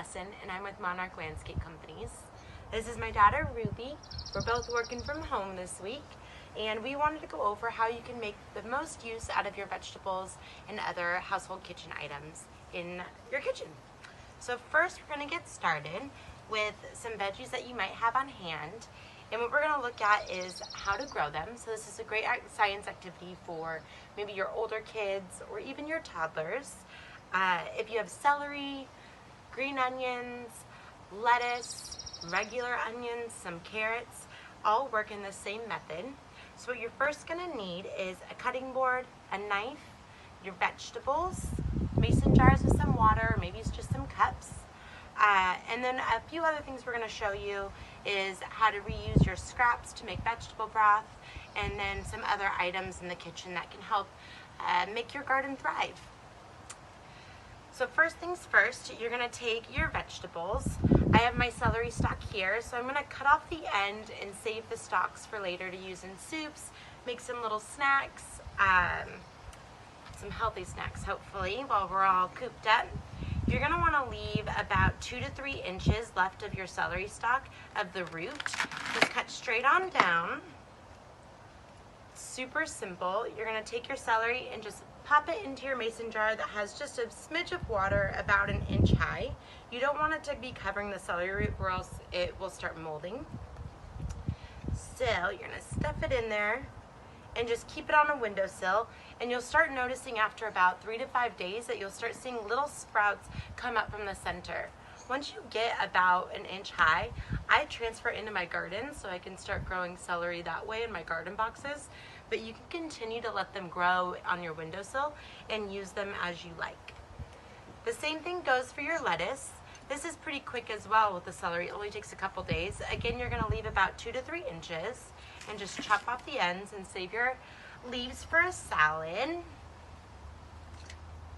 Lesson, and I'm with Monarch Landscape Companies. This is my daughter, Ruby. We're both working from home this week, and we wanted to go over how you can make the most use out of your vegetables and other household kitchen items in your kitchen. So first, we're going to get started with some veggies that you might have on hand. And what we're going to look at is how to grow them. So this is a great science activity for maybe your older kids or even your toddlers. If you have celery, green onions, lettuce, regular onions, some carrots, all work in the same method. So what you're first going to need is a cutting board, a knife, your vegetables, mason jars with some water, or maybe it's just some cups. And then a few other things we're going to show you is how to reuse your scraps to make vegetable broth, and then some other items in the kitchen that can help make your garden thrive. So first things first, you're going to take your vegetables. I have my celery stalk here, so I'm going to cut off the end and save the stalks for later to use in soups, make some little snacks, some healthy snacks hopefully while we're all cooped up. You're going to want to leave about 2 to 3 inches left of your celery stalk of the root. Just cut straight on down. Super simple. You're going to take your celery and just pop it into your mason jar that has just a smidge of water about 1 inch high. You don't want it to be covering the celery root or else it will start molding. So you're going to stuff it in there and just keep it on a windowsill, and you'll start noticing after about 3 to 5 days that you'll start seeing little sprouts come up from the center. Once you get about 1 inch high, I transfer into my garden so I can start growing celery that way in my garden boxes, but you can continue to let them grow on your windowsill and use them as you like. The same thing goes for your lettuce. This is pretty quick as well with the celery. It only takes a couple days. Again, you're going to leave about 2 to 3 inches and just chop off the ends and save your leaves for a salad.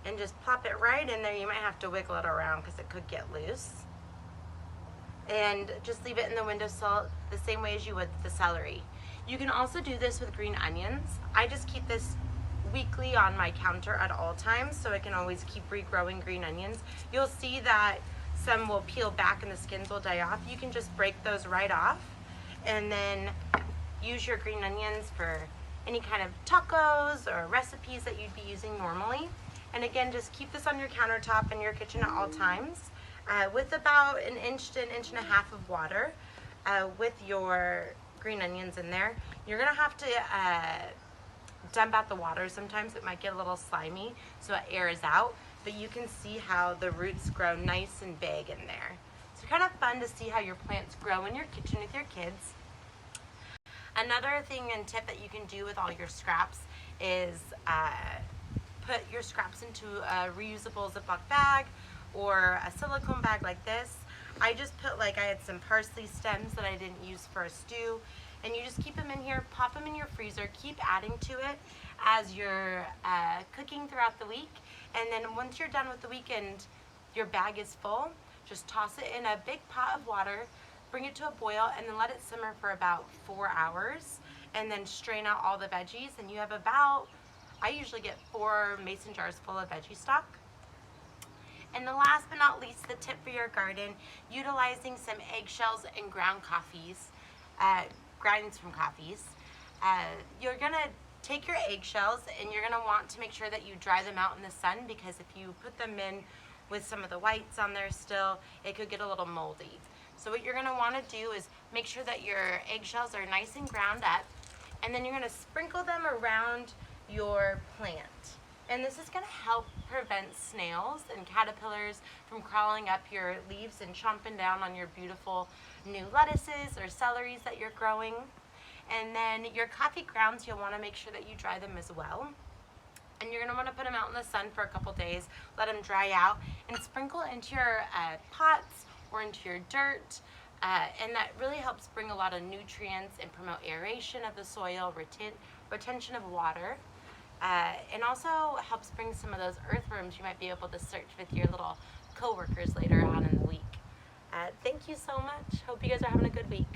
And just plop it right in there. You might have to wiggle it around because it could get loose. And just leave it in the windowsill the same way as you would the celery. You can also do this with green onions. I just keep this weekly on my counter at all times so I can always keep regrowing green onions. You'll see that some will peel back and the skins will die off. You can just break those right off and then use your green onions for any kind of tacos or recipes that you'd be using normally. And again, just keep this on your countertop in your kitchen at all times with about 1 inch to 1.5 inches of water with your green onions in there. You're gonna have to dump out the water. Sometimes it might get a little slimy, so it airs out, but you can see how the roots grow nice and big in there. So kind of fun to see how your plants grow in your kitchen with your kids. Another thing and tip that you can do with all your scraps is put your scraps into a reusable Ziploc bag or a silicone bag like this. I just put, I had some parsley stems that I didn't use for a stew, and you just keep them in here, pop them in your freezer, keep adding to it as you're cooking throughout the week. And then once you're done with the weekend, your bag is full, just toss it in a big pot of water, bring it to a boil, and then let it simmer for about 4 hours, and then strain out all the veggies, and you have about, I usually get 4 mason jars full of veggie stock. And the last but not least, the tip for your garden, utilizing some eggshells and ground coffees, grinds from coffees. You're gonna take your eggshells and you're gonna want to make sure that you dry them out in the sun, because if you put them in with some of the whites on there still, it could get a little moldy. So what you're going to want to do is make sure that your eggshells are nice and ground up, and then you're going to sprinkle them around your plant. And this is going to help prevent snails and caterpillars from crawling up your leaves and chomping down on your beautiful new lettuces or celeries that you're growing. And then your coffee grounds, you'll want to make sure that you dry them as well. And you're going to want to put them out in the sun for a couple days, let them dry out, and sprinkle into your pots or into your dirt, and that really helps bring a lot of nutrients and promote aeration of the soil, retention of water, and also helps bring some of those earthworms you might be able to search with your little coworkers later on in the week. Thank you so much. Hope you guys are having a good week.